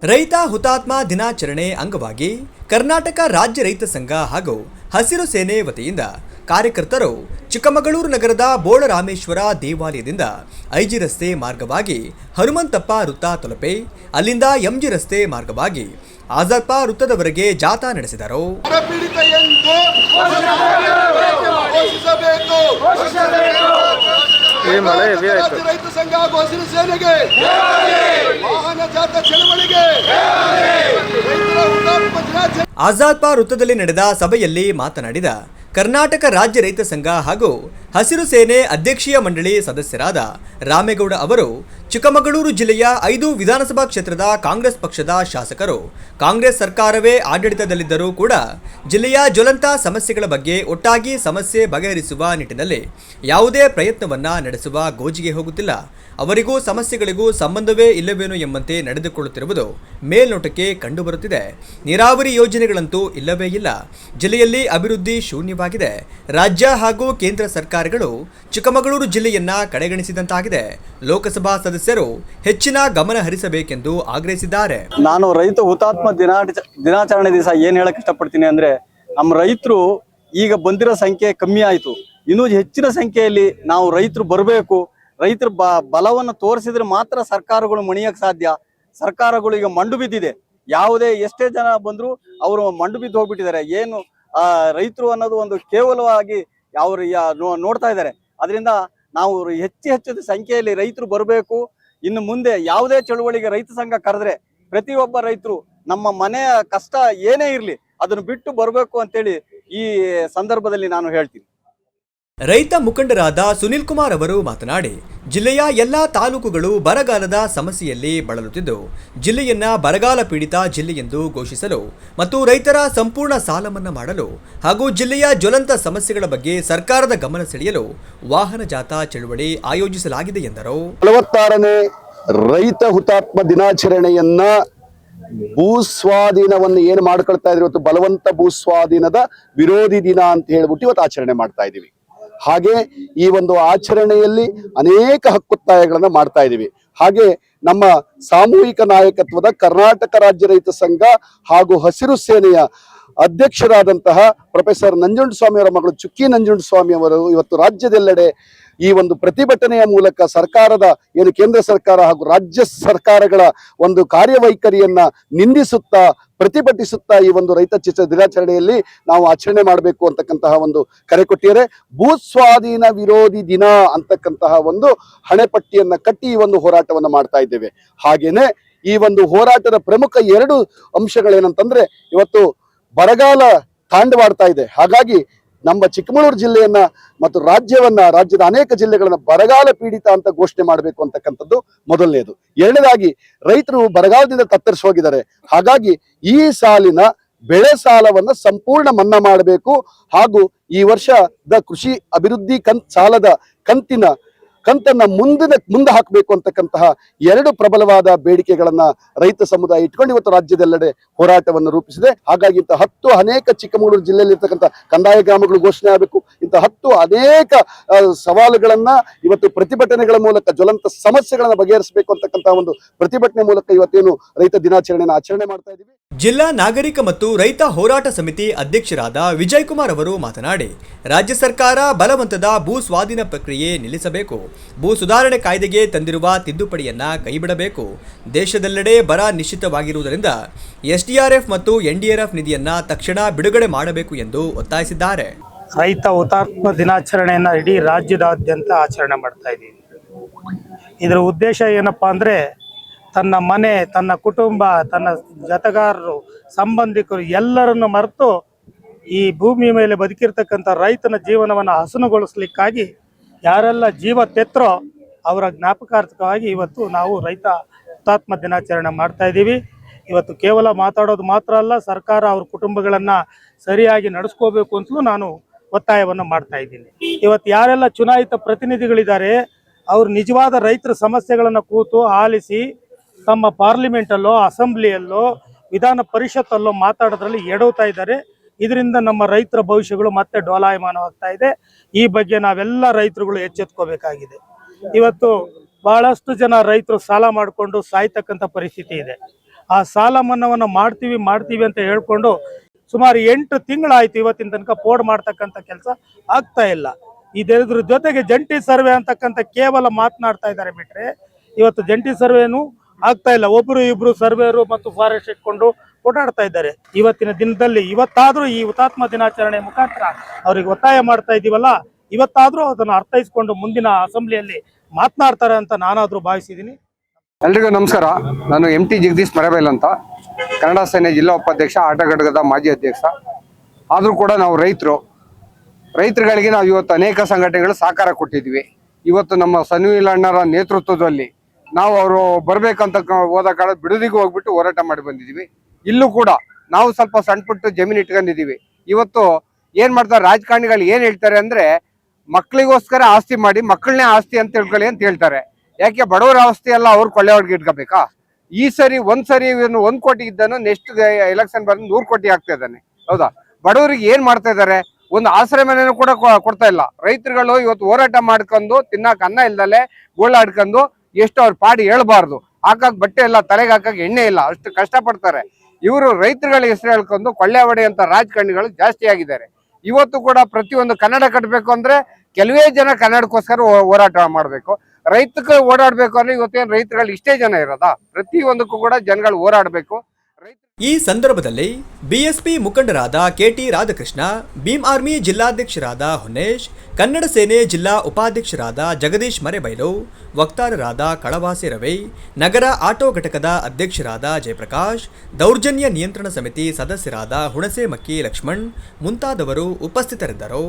ರೈತ ಹುತಾತ್ಮ ದಿನಾಚರಣೆ ಅಂಗವಾಗಿ ಕರ್ನಾಟಕ ರಾಜ್ಯ ರೈತ ಸಂಘ ಹಾಗೂ ಹಸಿರು ಸೇನೆ ವತಿಯಿಂದ ಕಾರ್ಯಕರ್ತರು ಚಿಕ್ಕಮಗಳೂರು ನಗರದ ಬೋಳರಾಮೇಶ್ವರ ದೇವಾಲಯದಿಂದ ಐಜಿ ರಸ್ತೆ ಮಾರ್ಗವಾಗಿ ಹನುಮಂತಪ್ಪ ವೃತ್ತ ತಲುಪಿ ಅಲ್ಲಿಂದ ಎಂಜಿ ರಸ್ತೆ ಮಾರ್ಗವಾಗಿ ಆಜಾದ್ಪಾ ವೃತ್ತದವರೆಗೆ ಜಾಥಾ ನಡೆಸಿದರು. ರೈತ ಸಂಘ ಹಾಗೂ ಹಸಿರು ಸೇನೆಗೆ ವಾಹನ ಜಾಥಾ ಚಳವಳಿಗೆ ಆಜಾದ್ಪಾ ವೃತ್ತದಲ್ಲಿ ನಡೆದ ಸಭೆಯಲ್ಲಿ ಮಾತನಾಡಿದ ಕರ್ನಾಟಕ ರಾಜ್ಯ ರೈತ ಸಂಘ ಹಾಗೂ ಹಸಿರು ಸೇನೆ ಅಧ್ಯಕ್ಷೀಯ ಮಂಡಳಿ ಸದಸ್ಯರಾದ ರಾಮೇಗೌಡ ಅವರು ಚಿಕ್ಕಮಗಳೂರು ಜಿಲ್ಲೆಯ 5 ವಿಧಾನಸಭಾ ಕ್ಷೇತ್ರದ ಕಾಂಗ್ರೆಸ್ ಪಕ್ಷದ ಶಾಸಕರು ಕಾಂಗ್ರೆಸ್ ಸರ್ಕಾರವೇ ಆಡಳಿತದಲ್ಲಿದ್ದರೂ ಕೂಡ ಜಿಲ್ಲೆಯ ಜ್ವಲಂತ ಸಮಸ್ಯೆಗಳ ಬಗ್ಗೆ ಒಟ್ಟಾಗಿ ಸಮಸ್ಯೆ ಬಗೆಹರಿಸುವ ನಿಟ್ಟಿನಲ್ಲಿ ಯಾವುದೇ ಪ್ರಯತ್ನವನ್ನ ನಡೆಸುವ ಗೋಜಿಗೆ ಹೋಗುತ್ತಿಲ್ಲ. ಅವರಿಗೂ ಸಮಸ್ಯೆಗಳಿಗೂ ಸಂಬಂಧವೇ ಇಲ್ಲವೇನೋ ಎಂಬಂತೆ ನಡೆದುಕೊಳ್ಳುತ್ತಿರುವುದು ಮೇಲ್ನೋಟಕ್ಕೆ ಕಂಡುಬರುತ್ತಿದೆ. ನೀರಾವರಿ ಯೋಜನೆಗಳಂತೂ ಇಲ್ಲವೇ ಇಲ್ಲ. ಜಿಲ್ಲೆಯಲ್ಲಿ ಅಭಿವೃದ್ಧಿ ಶೂನ್ಯವಾಗಿದೆ. ರಾಜ್ಯ ಹಾಗೂ ಕೇಂದ್ರ ಸರ್ಕಾರಗಳು ಚಿಕ್ಕಮಗಳೂರು ಜಿಲ್ಲೆಯನ್ನ ಕಡೆಗಣಿಸಿದಂತಾಗಿದೆ. ಲೋಕಸಭಾ ಸದಸ್ಯರು ಹೆಚ್ಚಿನ ಗಮನ ಹರಿಸಬೇಕೆಂದು ಆಗ್ರಹಿಸಿದ್ದಾರೆ. ನಾನು ರೈತ ಹುತಾತ್ಮ ದಿನಾಚರಣೆ ದಿವಸ ಏನ್ ಹೇಳಕ್ ಇಷ್ಟಪಡ್ತೀನಿ ಅಂದ್ರೆ, ನಮ್ಮ ರೈತರು ಈಗ ಬಂದಿರೋ ಸಂಖ್ಯೆ ಕಮ್ಮಿ ಆಯ್ತು. ಇನ್ನೂ ಹೆಚ್ಚಿನ ಸಂಖ್ಯೆಯಲ್ಲಿ ನಾವು ರೈತರು ಬರಬೇಕು. ರೈತರ ಬಲವನ್ನು ತೋರಿಸಿದ್ರೆ ಮಾತ್ರ ಸರ್ಕಾರಗಳು ಮಣಿಯಕ್ಕೆ ಸಾಧ್ಯ. ಸರ್ಕಾರಗಳು ಈಗ ಮಂಡು ಬಿದ್ದಿದೆ. ಎಷ್ಟೇ ಜನ ಬಂದ್ರು ಅವರು ಮಂಡು ಬಿದ್ದು ಹೋಗ್ಬಿಟ್ಟಿದ್ದಾರೆ. ಏನು ರೈತರು ಅನ್ನೋದು ಒಂದು ಕೇವಲವಾಗಿ ಅವರು ನೋಡ್ತಾ ಇದ್ದಾರೆ. ಅದರಿಂದ ನಾವು ಹೆಚ್ಚು ಸಂಖ್ಯೆಯಲ್ಲಿ ರೈತರು ಬರಬೇಕು. ಇನ್ನು ಮುಂದೆ ಯಾವುದೇ ಚಳುವಳಿಗೆ ರೈತ ಸಂಘ ಕರೆದ್ರೆ ಪ್ರತಿಯೊಬ್ಬ ರೈತರು ನಮ್ಮ ಮನೆಯ ಕಷ್ಟ ಏನೇ ಇರಲಿ ಅದನ್ನು ಬಿಟ್ಟು ಬರಬೇಕು ಅಂತೇಳಿ ಈ ಸಂದರ್ಭದಲ್ಲಿ ನಾನು ಹೇಳ್ತೀನಿ. ರೈತ ಮುಖಂಡರಾದ ಸುನಿಲ್ ಕುಮಾರ್ ಅವರು ಮಾತನಾಡಿ, ಜಿಲ್ಲೆಯ ಎಲ್ಲಾ ತಾಲೂಕುಗಳು ಬರಗಾಲದ ಸಮಸ್ಯೆಯಲ್ಲಿ ಬಳಲುತ್ತಿದ್ದು ಜಿಲ್ಲೆಯನ್ನ ಬರಗಾಲ ಪೀಡಿತ ಜಿಲ್ಲೆಯೆಂದು ಘೋಷಿಸಲು ಮತ್ತು ರೈತರ ಸಂಪೂರ್ಣ ಸಾಲ ಮನ್ನಾ ಮಾಡಲು ಹಾಗೂ ಜಿಲ್ಲೆಯ ಜ್ವಲಂತ ಸಮಸ್ಯೆಗಳ ಬಗ್ಗೆ ಸರ್ಕಾರದ ಗಮನ ಸೆಳೆಯಲು ವಾಹನ ಜಾಥಾ ಚಳುವಳಿ ಆಯೋಜಿಸಲಾಗಿದೆ ಎಂದರು. 46ನೇ ರೈತ ಹುತಾತ್ಮ ದಿನಾಚರಣೆಯನ್ನ ಭೂಸ್ವಾಧೀನವನ್ನು ಏನು ಮಾಡ್ಕೊಳ್ತಾ ಇದ್ರು, ಇವತ್ತು ಬಲವಂತ ಭೂಸ್ವಾಧೀನದ ವಿರೋಧಿ ದಿನ ಅಂತ ಹೇಳ್ಬಿಟ್ಟು ಇವತ್ತು ಆಚರಣೆ ಮಾಡ್ತಾ ಇದೀವಿ. ಹಾಗೆ ಈ ಒಂದು ಆಚರಣೆಯಲ್ಲಿ ಅನೇಕ ಹಕ್ಕೊತ್ತಾಯಗಳನ್ನ ಮಾಡ್ತಾ ಇದ್ದೀವಿ. ಹಾಗೆ ನಮ್ಮ ಸಾಮೂಹಿಕ ನಾಯಕತ್ವದ ಕರ್ನಾಟಕ ರಾಜ್ಯ ರೈತ ಸಂಘ ಹಾಗೂ ಹಸಿರು ಸೇನೆಯ ಅಧ್ಯಕ್ಷರಾದಂತಹ ಪ್ರೊಫೆಸರ್ ನಂಜುಂಡಸ್ವಾಮಿ ಅವರ ಮಗಳು ಚುಕ್ಕಿ ನಂಜುಂಡಸ್ವಾಮಿ ಅವರು ಇವತ್ತು ರಾಜ್ಯದೆಲ್ಲೆಡೆ ಈ ಒಂದು ಪ್ರತಿಭಟನೆಯ ಮೂಲಕ ಸರ್ಕಾರದ ಏನು ಕೇಂದ್ರ ಸರ್ಕಾರ ಹಾಗೂ ರಾಜ್ಯ ಸರ್ಕಾರಗಳ ಒಂದು ಕಾರ್ಯವೈಖರಿಯನ್ನ ನಿಂದಿಸುತ್ತಾ ಪ್ರತಿಭಟಿಸುತ್ತಾ ಈ ಒಂದು ರೈತ ದಿನಾಚರಣೆಯಲ್ಲಿ ನಾವು ಆಚರಣೆ ಮಾಡಬೇಕು ಅಂತಕ್ಕಂತಹ ಒಂದು ಕರೆ ಕೊಟ್ಟಿದ್ದಾರೆ. ಭೂಸ್ವಾಧೀನ ವಿರೋಧಿ ದಿನ ಅಂತಕ್ಕಂತಹ ಒಂದು ಹಣೆಪಟ್ಟಿಯನ್ನ ಕಟ್ಟಿ ಈ ಒಂದು ಹೋರಾಟವನ್ನು ಮಾಡ್ತಾ ಇದ್ದೇವೆ. ಹಾಗೇನೆ ಈ ಒಂದು ಹೋರಾಟದ ಪ್ರಮುಖ 2 ಅಂಶಗಳೇನಂತಂದ್ರೆ, ಇವತ್ತು ಬರಗಾಲ ತಾಂಡವಾಡ್ತಾ ಇದೆ. ಹಾಗಾಗಿ ನಮ್ಮ ಚಿಕ್ಕಮಗಳೂರು ಜಿಲ್ಲೆಯನ್ನ ಮತ್ತು ರಾಜ್ಯದ ಅನೇಕ ಜಿಲ್ಲೆಗಳನ್ನ ಬರಗಾಲ ಪೀಡಿತ ಅಂತ ಘೋಷಣೆ ಮಾಡಬೇಕು ಅಂತಕ್ಕಂಥದ್ದು ಮೊದಲನೇದು. ಎರಡನೇದಾಗಿ ರೈತರು ಬರಗಾಲದಿಂದ ತತ್ತರಿಸಿ ಹೋಗಿದ್ದಾರೆ. ಹಾಗಾಗಿ ಈ ಸಾಲಿನ ಬೆಳೆ ಸಾಲವನ್ನ ಸಂಪೂರ್ಣ ಮನ್ನಾ ಮಾಡಬೇಕು ಹಾಗೂ ಈ ವರ್ಷದ ಕೃಷಿ ಅಭಿವೃದ್ಧಿ ಸಾಲದ ಕಂತನ್ನ ಮುಂದೆ ಹಾಕಬೇಕು ಅಂತಕ್ಕಂತಹ 2 ಪ್ರಬಲವಾದ ಬೇಡಿಕೆಗಳನ್ನ ರೈತ ಸಮುದಾಯ ಇಟ್ಕೊಂಡು ಇವತ್ತು ರಾಜ್ಯದೆಲ್ಲೆಡೆ ಹೋರಾಟವನ್ನು ರೂಪಿಸಿದೆ. ಹಾಗಾಗಿ ಇಂಥ ಅನೇಕ ಚಿಕ್ಕಮಗಳೂರು ಜಿಲ್ಲೆಯಲ್ಲಿ ಇರ್ತಕ್ಕಂಥ ಕಂದಾಯ ಗ್ರಾಮಗಳು ಘೋಷಣೆ ಆಗಬೇಕು. ಇಂಥ ಅನೇಕ ಸವಾಲುಗಳನ್ನ ಇವತ್ತು ಪ್ರತಿಭಟನೆಗಳ ಮೂಲಕ ಜ್ವಲಂತ ಸಮಸ್ಯೆಗಳನ್ನ ಬಗೆಹರಿಸಬೇಕು ಅಂತಕ್ಕಂತಹ ಒಂದು ಪ್ರತಿಭಟನೆ ಮೂಲಕ ಇವತ್ತೇನು ರೈತ ದಿನಾಚರಣೆಯನ್ನು ಆಚರಣೆ ಮಾಡ್ತಾ ಇದ್ದೀವಿ. ಜಿಲ್ಲಾ ನಾಗರಿಕ ಮತ್ತು ರೈತ ಹೋರಾಟ ಸಮಿತಿ ಅಧ್ಯಕ್ಷರಾದ ವಿಜಯ್ ಕುಮಾರ್ ಅವರು ಮಾತನಾಡಿ, ರಾಜ್ಯ ಸರ್ಕಾರ ಬಲವಂತದ ಭೂ ಸ್ವಾಧೀನ ಪ್ರಕ್ರಿಯೆ ನಿಲ್ಲಿಸಬೇಕು. ಭೂ ಸುಧಾರಣೆ ಕಾಯ್ದೆಗೆ ತಂದಿರುವ ತಿದ್ದುಪಡಿಯನ್ನ ಕೈಬಿಡಬೇಕು. ದೇಶದೆಲ್ಲೆಡೆ ಬರ ನಿಶ್ಚಿತವಾಗಿರುವುದರಿಂದ SDRF ಮತ್ತು NDRF ನಿಧಿಯನ್ನ ತಕ್ಷಣ ಬಿಡುಗಡೆ ಮಾಡಬೇಕು ಎಂದು ಒತ್ತಾಯಿಸಿದ್ದಾರೆ. ರೈತ ಹುತಾತ್ಮ ದಿನಾಚರಣೆಯನ್ನ ಇಡೀ ರಾಜ್ಯದಾದ್ಯಂತ ಆಚರಣೆ ಮಾಡ್ತಾ ಇದ್ದೀವಿ. ಇದರ ಉದ್ದೇಶ ಏನಪ್ಪಾ ಅಂದ್ರೆ, ತನ್ನ ಮನೆ, ತನ್ನ ಕುಟುಂಬ, ತನ್ನ ಜತೆಗಾರರು, ಸಂಬಂಧಿಕರು ಎಲ್ಲರನ್ನು ಮರೆತು ಈ ಭೂಮಿ ಮೇಲೆ ಬದುಕಿರ್ತಕ್ಕಂಥ ರೈತನ ಜೀವನವನ್ನು ಹಸನುಗೊಳಿಸ್ಲಿಕ್ಕಾಗಿ ಯಾರೆಲ್ಲ ಜೀವ ತೆತ್ತರೋ ಅವರ ಜ್ಞಾಪಕಾರ್ಥಕವಾಗಿ ಇವತ್ತು ನಾವು ರೈತ ಹುತಾತ್ಮ ದಿನಾಚರಣೆ ಮಾಡ್ತಾ ಇದ್ದೀವಿ. ಇವತ್ತು ಕೇವಲ ಮಾತಾಡೋದು ಮಾತ್ರ ಅಲ್ಲ, ಸರ್ಕಾರ ಅವ್ರ ಕುಟುಂಬಗಳನ್ನು ಸರಿಯಾಗಿ ನಡೆಸ್ಕೋಬೇಕು ಅಂತಲೂ ನಾನು ಒತ್ತಾಯವನ್ನು ಮಾಡ್ತಾ ಇದ್ದೀನಿ. ಇವತ್ತು ಯಾರೆಲ್ಲ ಚುನಾಯಿತ ಪ್ರತಿನಿಧಿಗಳಿದ್ದಾರೆ ಅವರು ನಿಜವಾದ ರೈತರ ಸಮಸ್ಯೆಗಳನ್ನು ಕೂತು ಆಲಿಸಿ ತಮ್ಮ ಪಾರ್ಲಿಮೆಂಟಲ್ಲೋ ಅಸೆಂಬ್ಲಿಯಲ್ಲೋ ವಿಧಾನ ಪರಿಷತ್ತಲ್ಲೋ ಮಾತಾಡೋದ್ರಲ್ಲಿ ಎಡವ್ತಾ ಇದ್ದಾರೆ. ಇದರಿಂದ ನಮ್ಮ ರೈತರ ಭವಿಷ್ಯಗಳು ಮತ್ತೆ ಡೋಲಾಯಮಾನವಾಗ್ತಾ ಇದೆ. ಈ ಬಗ್ಗೆ ನಾವೆಲ್ಲ ರೈತರುಗಳು ಎಚ್ಚೆತ್ಕೋಬೇಕಾಗಿದೆ. ಇವತ್ತು ಬಹಳಷ್ಟು ಜನ ರೈತರು ಸಾಲ ಮಾಡಿಕೊಂಡು ಸಾಯ್ತಕ್ಕಂಥ ಪರಿಸ್ಥಿತಿ ಇದೆ. ಆ ಸಾಲ ಮನ್ನಾವನ್ನು ಮಾಡ್ತೀವಿ ಅಂತ ಹೇಳ್ಕೊಂಡು ಸುಮಾರು 8 ತಿಂಗಳಾಯ್ತು ಇವತ್ತಿನ ತನಕ ಪೋಡ್ ಮಾಡ್ತಕ್ಕಂಥ ಕೆಲಸ ಆಗ್ತಾ ಇಲ್ಲ. ಇದರ ಜೊತೆಗೆ ಜಂಟಿ ಸರ್ವೆ ಅಂತಕ್ಕಂಥ ಕೇವಲ ಮಾತನಾಡ್ತಾ ಇದ್ದಾರೆ ಬಿಟ್ರೆ ಇವತ್ತು ಜಂಟಿ ಸರ್ವೆನೂ ಆಗ್ತಾ ಇಲ್ಲ. ಒಬ್ರು ಇಬ್ರು ಸರ್ವೇರು ಮತ್ತು ಫಾರೆಸ್ಟ್ ಇಟ್ಕೊಂಡು ಓಡಾಡ್ತಾ ಇದ್ದಾರೆ. ಇವತ್ತಿನ ದಿನದಲ್ಲಿ ಇವತ್ತಾದ್ರೂ ಈ ಹುತಾತ್ಮ ದಿನಾಚರಣೆ ಮುಖಾಂತರ ಅವ್ರಿಗೆ ಒತ್ತಾಯ ಮಾಡ್ತಾ ಇದೀವಲ್ಲ, ಇವತ್ತಾದ್ರೂ ಅದನ್ನು ಅರ್ಥೈಸ್ಕೊಂಡು ಮುಂದಿನ ಅಸೆಂಬ್ಲಿಯಲ್ಲಿ ಮಾತನಾಡ್ತಾರೆ ಅಂತ ನಾನಾದ್ರೂ ಭಾವಿಸಿದ್ದೀನಿ. ಎಲ್ರಿಗೂ ನಮಸ್ಕಾರ. ನಾನು MT ಜಗದೀಶ್ ಮರೇಬೈಲ್ ಅಂತ, ಕನ್ನಡ ಸೇನೆ ಜಿಲ್ಲಾ ಉಪಾಧ್ಯಕ್ಷ, ಆಟ ಘಟಕದ ಮಾಜಿ ಅಧ್ಯಕ್ಷ. ಆದರೂ ಕೂಡ ನಾವು ರೈತರುಗಳಿಗೆ ನಾವು ಇವತ್ತು ಅನೇಕ ಸಂಘಟನೆಗಳು ಸಹಕಾರ ಕೊಟ್ಟಿದ್ವಿ. ಇವತ್ತು ನಮ್ಮ ಸನ್ನಿಲ್ ಅಣ್ಣರ ನೇತೃತ್ವದಲ್ಲಿ ನಾವು ಅವರು ಬರ್ಬೇಕಂತ ಹೋದ ಕಾಲ ಬಿಡದಿಗೂ ಹೋಗ್ಬಿಟ್ಟು ಹೋರಾಟ ಮಾಡಿ ಬಂದಿದ್ದೀವಿ. ಇಲ್ಲೂ ಕೂಡ ನಾವು ಸ್ವಲ್ಪ ಸಣ್ಣ ಪುಟ್ಟು ಜಮೀನು ಇಟ್ಕೊಂಡಿದ್ದೀವಿ. ಇವತ್ತು ಏನ್ ಮಾಡ್ತಾರೆ ರಾಜಕಾರಣಿಗಳು, ಏನ್ ಹೇಳ್ತಾರೆ ಅಂದ್ರೆ ಮಕ್ಕಳಿಗೋಸ್ಕರ ಆಸ್ತಿ ಮಾಡಿ ಮಕ್ಕಳನ್ನೇ ಆಸ್ತಿ ಅಂತ ತಿಳ್ಕೊಳ್ಳಿ ಅಂತ ಹೇಳ್ತಾರೆ. ಯಾಕೆ ಬಡವರ ಆಸ್ತಿ ಎಲ್ಲ ಅವ್ರು ಕೊಳ್ಳೆ ಹೊಡ್ಗೆ ಇಟ್ಕೋಬೇಕಾ? ಈ ಸರಿ ಒಂದ್ಸರಿ 1 ಕೋಟಿ ಇದ್ದಾನು, ನೆಕ್ಸ್ಟ್ ಎಲೆಕ್ಷನ್ ಬಂದು 100 ಕೋಟಿ ಆಗ್ತಾ ಇದ್ದಾನೆ. ಹೌದಾ? ಬಡವರಿಗೆ ಏನ್ ಮಾಡ್ತಾ ಇದ್ದಾರೆ? ಒಂದು ಆಶ್ರಯ ಮನೆಯನ್ನು ಕೂಡ ಕೊಡ್ತಾ ಇಲ್ಲ. ರೈತರುಗಳು ಇವತ್ತು ಹೋರಾಟ ಮಾಡ್ಕೊಂಡು ತಿನ್ನಕ್ ಅನ್ನ ಇಲ್ದಲೆ ಗೋಳಾಡ್ಕೊಂಡು ಎಷ್ಟು ಅವ್ರ ಪಾಡಿ ಹೇಳ್ಬಾರ್ದು, ಹಾಕಕ್ ಬಟ್ಟೆ ಇಲ್ಲ, ತಲೆಗೆ ಹಾಕಕ್ ಎಣ್ಣೆ ಇಲ್ಲ, ಅಷ್ಟು ಕಷ್ಟಪಡ್ತಾರೆ. ಇವರು ರೈತರುಗಳ ಹೆಸರು ಹೇಳ್ಕೊಂಡು ಕೊಳ್ಳೆ ಹೊಡೆಯಂತ ರಾಜಕಾರಣಿಗಳು ಜಾಸ್ತಿ ಆಗಿದ್ದಾರೆ. ಇವತ್ತು ಕೂಡ ಪ್ರತಿಯೊಂದು ಕನ್ನಡ ಕಟ್ಟಬೇಕು ಅಂದ್ರೆ ಕೆಲವೇ ಜನ ಕನ್ನಡಕ್ಕೋಸ್ಕರ ಹೋರಾಟ ಮಾಡಬೇಕು. ರೈತಕ್ಕೆ ಓಡಾಡ್ಬೇಕು ಅಂದ್ರೆ ಇವತ್ತೇನು ರೈತರುಗಳು ಇಷ್ಟೇ ಜನ ಇರೋದಾ? ಪ್ರತಿಯೊಂದಕ್ಕೂ ಕೂಡ ಜನಗಳು ಹೋರಾಡಬೇಕು. ಈ ಸಂದರ್ಭದಲ್ಲಿ ಬಿಎಸ್ಪಿ ಮುಖಂಡರಾದ KT ರಾಧಾಕೃಷ್ಣ, ಭೀಮ್ ಆರ್ಮಿ ಜಿಲ್ಲಾಧ್ಯಕ್ಷರಾದ ಹೊನ್ನೇಶ್, ಕನ್ನಡ ಸೇನೆ ಜಿಲ್ಲಾ ಉಪಾಧ್ಯಕ್ಷರಾದ ಜಗದೀಶ್ ಮರೇಬೈಲು, ವಕ್ತಾರರಾದ ಕಳವಾಸಿ ರವಿ, ನಗರ ಆಟೋ ಘಟಕದ ಅಧ್ಯಕ್ಷರಾದ ಜಯಪ್ರಕಾಶ್, ದೌರ್ಜನ್ಯ ನಿಯಂತ್ರಣ ಸಮಿತಿ ಸದಸ್ಯರಾದ ಹುಣಸೆ ಮಕ್ಕಿ ಲಕ್ಷ್ಮಣ್ ಮುಂತಾದವರು ಉಪಸ್ಥಿತರಿದ್ದರು.